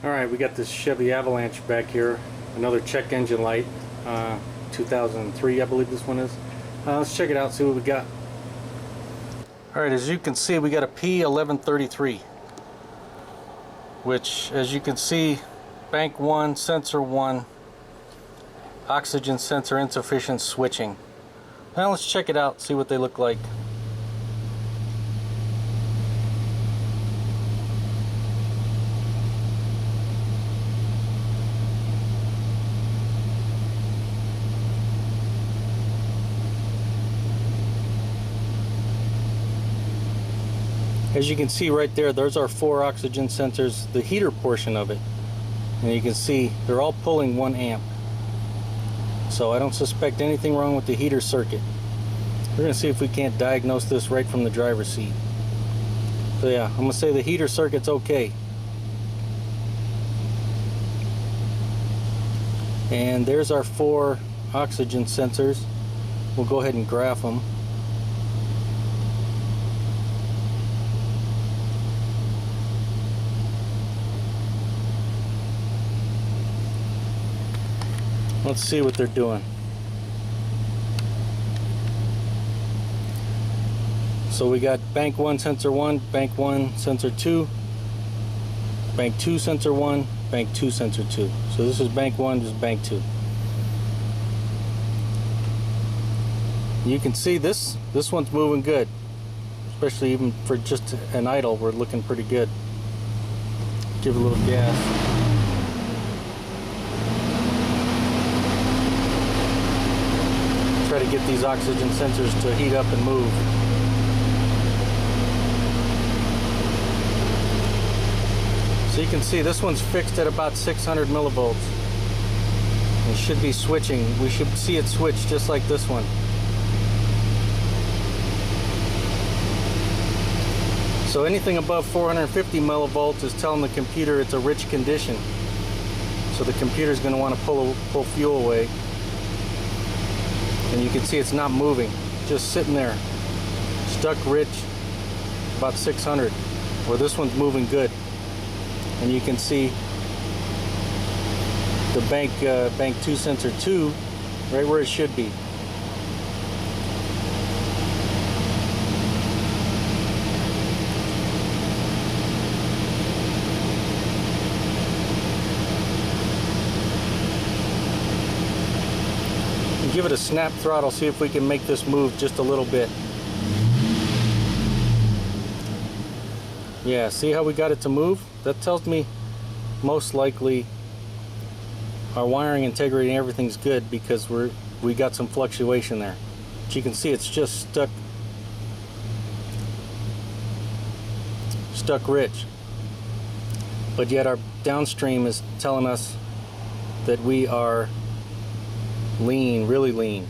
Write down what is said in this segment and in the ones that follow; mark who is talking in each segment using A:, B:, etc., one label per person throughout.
A: Alright, we got this Chevy Avalanche back here, another check engine light, 2003 I believe this one is. Let's check it out, see what we got. Alright, as you can see we got a P1133, which as you can see, bank 1, sensor 1, oxygen sensor insufficient switching. Now let's check it out, see what they look like. As you can see right there, there's our 4 oxygen sensors, the heater portion of it. And you can see they're all pulling 1 amp. So I don't suspect anything wrong with the heater circuit. We're going to see if we can't diagnose this right from the driver's seat. So yeah, I'm going to say the heater circuit's okay. And there's our 4 oxygen sensors. We'll go ahead and graph them. Let's see what they're doing. So we got bank 1 sensor 1, bank 1 sensor 2, bank 2 sensor 1, bank 2 sensor 2. So this is bank 1, this is bank 2. You can see this one's moving good, especially even for just an idle. We're looking pretty good. Give it a little gas. Try to get these oxygen sensors to heat up and move. So you can see this one's fixed at about 600 millivolts. It should be switching. We should see it switch just like this one. So anything above 450 millivolts is telling the computer it's a rich condition. So the computer's going to want to pull fuel away. And you can see it's not moving, just sitting there, stuck rich, about 600. Where this one's moving good, and you can see the bank 2 sensor 2 right where it should be. Give it a snap throttle, see if we can make this move just a little bit. Yeah, see how we got it to move? That tells me most likely our wiring integrity and everything's good, because we got some fluctuation there. But you can see it's just stuck rich. But yet our downstream is telling us that we are lean, really lean.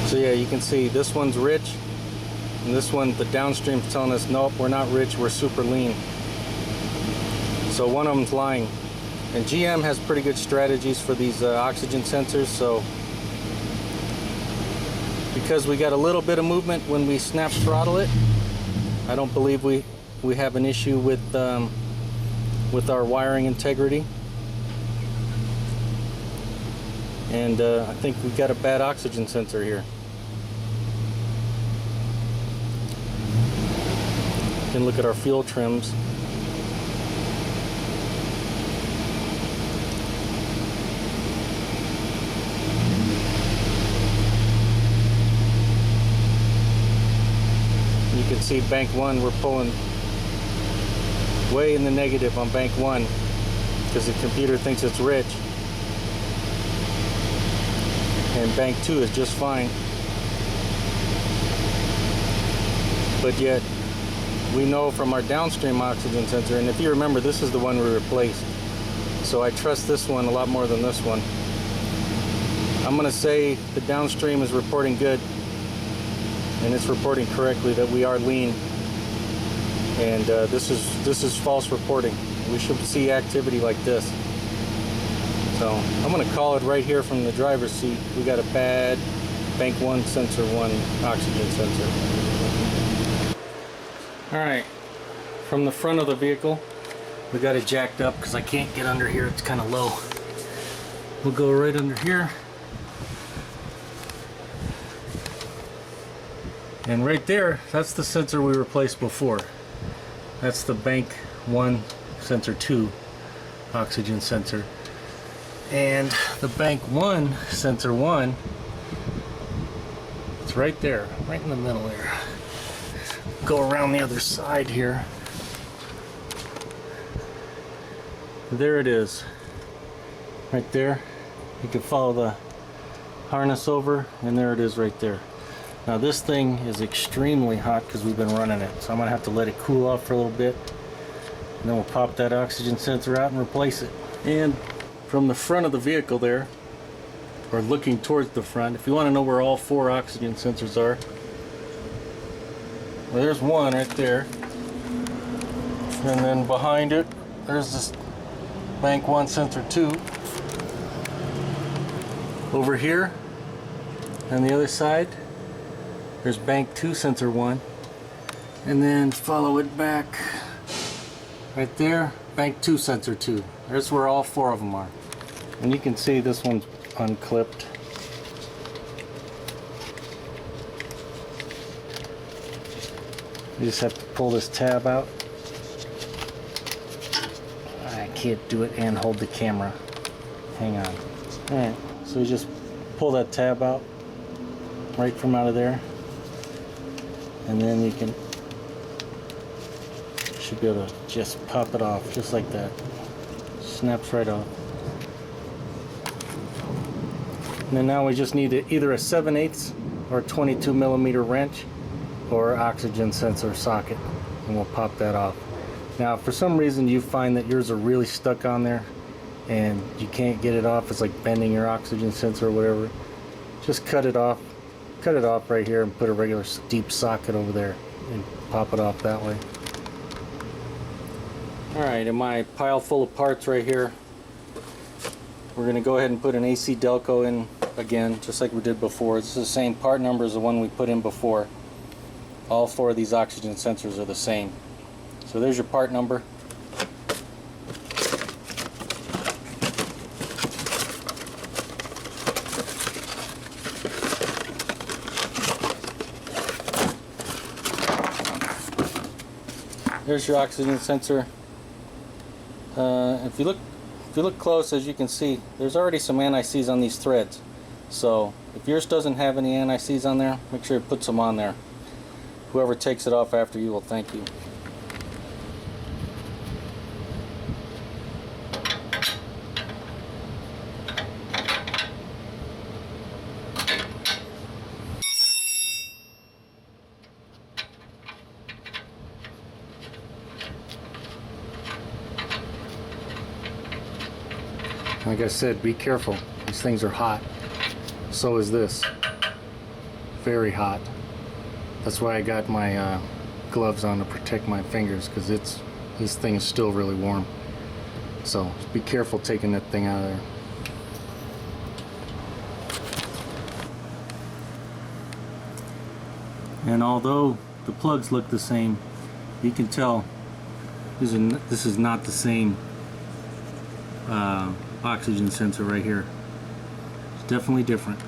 A: So yeah, you can see this one's rich, and this one, the downstream's telling us, nope, we're not rich, we're super lean. So one of them's lying. And GM has pretty good strategies for these oxygen sensors. So because we got a little bit of movement when we snap throttle it, I don't believe we have an issue with our wiring integrity. And I think we've got a bad oxygen sensor here. You can look at our fuel trims. You can see bank 1, we're pulling way in the negative on bank 1 because the computer thinks it's rich. And bank 2 is just fine. But yet we know from our downstream oxygen sensor, and if you remember, this is the one we replaced, so I trust this one a lot more than this one. I'm going to say the downstream is reporting good, and it's reporting correctly that we are lean, and this is false reporting. We should see activity like this. So I'm going to call it right here from the driver's seat. We got a bad bank 1 sensor 1 oxygen sensor. Alright, from the front of the vehicle we got it jacked up because I can't get under here, it's kind of low. We'll go right under here, and right there, that's the sensor we replaced before. That's the bank 1 sensor 2 oxygen sensor, and the bank 1 sensor 1, it's right there, right in the middle there. Go around the other side here. There it is, right there. You can follow the harness over, and there it is right there. Now this thing is extremely hot because we've been running it, so I'm gonna have to let it cool off for a little bit, and then we'll pop that oxygen sensor out and replace it. And from the front of the vehicle there, or looking towards the front, if you want to know where all 4 oxygen sensors are, well, there's one right there, and then behind it there's this bank 1 sensor 2 over here, and the other side there's bank 2 sensor 1, and then follow it back right there, bank 2 sensor 2. There's where all 4 of them are. And you can see this one's unclipped. You just have to pull this tab out. I can't do it and hold the camera. Hang on. Alright, so you just pull that tab out right from out of there, and then you should be able to just pop it off just like that. Snaps right off. And then now we just need either a 7/8 or 22 millimeter wrench or oxygen sensor socket, and we'll pop that off. Now if for some reason you find that yours are really stuck on there and you can't get it off, it's like bending your oxygen sensor or whatever, just cut it off right here and put a regular deep socket over there and pop it off that way. Alright, in my pile full of parts right here, we're going to go ahead and put an AC Delco in again, just like we did before. This is the same part number as the one we put in before. All 4 of these oxygen sensors are the same. So there's your part number. There's your oxygen sensor. If you look close, as you can see, there's already some anti-seize on these threads. So if yours doesn't have any anti-seize on there, make sure you put some on there. Whoever takes it off after you will thank you. Like I said, be careful. These things are hot. So is this. Very hot. That's why I got my gloves on to protect my fingers, because this thing is still really warm. So be careful taking that thing out of there. And although the plugs look the same, you can tell this is not the same oxygen sensor right here. It's definitely different.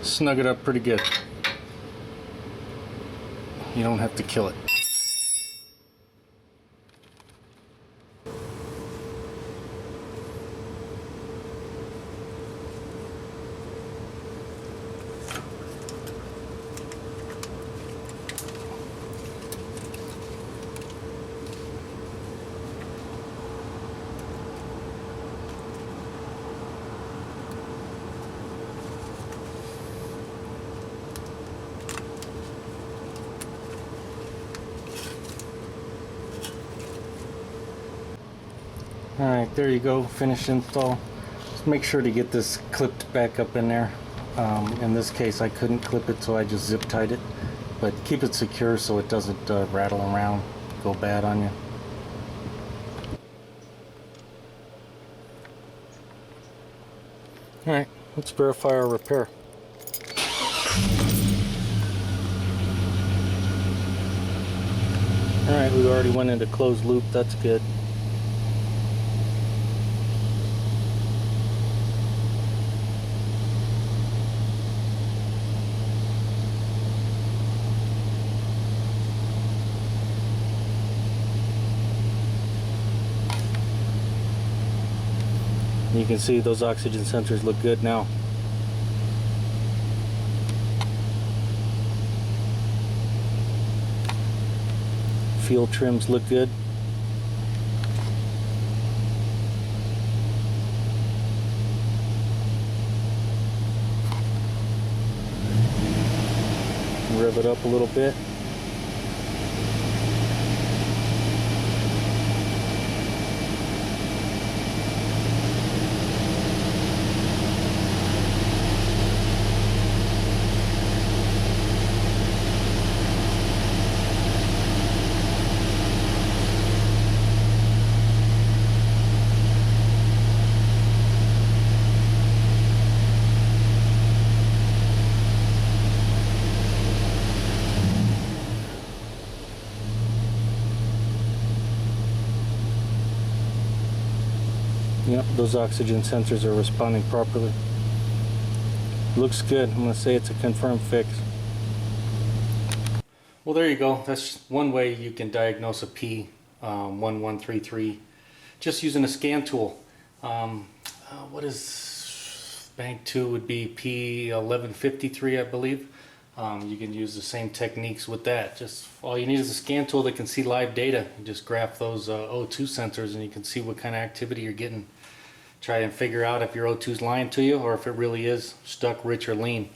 A: Snug it up pretty good. You don't have to kill it. Alright, there you go, finished install. Just make sure to get this clipped back up in there. In this case I couldn't clip it, so I just zip tied it. But keep it secure so it doesn't rattle around, go bad on you. Alright, let's verify our repair. Alright, we already went into closed loop, that's good. You can see those oxygen sensors look good now. Fuel trims look good. Rev it up a little bit. Yep, those oxygen sensors are responding properly. Looks good. I'm going to say it's a confirmed fix. Well, there you go. That's one way you can diagnose a P1133 just using a scan tool. What is bank 2 would be P1153, I believe. You can use the same techniques with that. Just all you need is a scan tool that can see live data. You just graph those O2 sensors and you can see what kind of activity you're getting. Try and figure out if your O2 is lying to you or if it really is stuck, rich, or lean.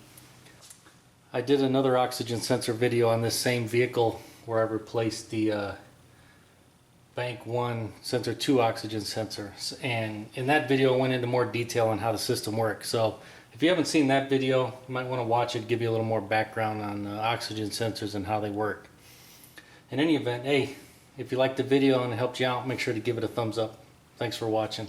A: I did another oxygen sensor video on this same vehicle where I replaced the bank 1 sensor 2 oxygen sensor, and in that video I went into more detail on how the system works. So if you haven't seen that video, you might want to watch it, give you a little more background on oxygen sensors and how they work. In any event, hey, if you liked the video and it helped you out, make sure to give it a thumbs up. Thanks for watching.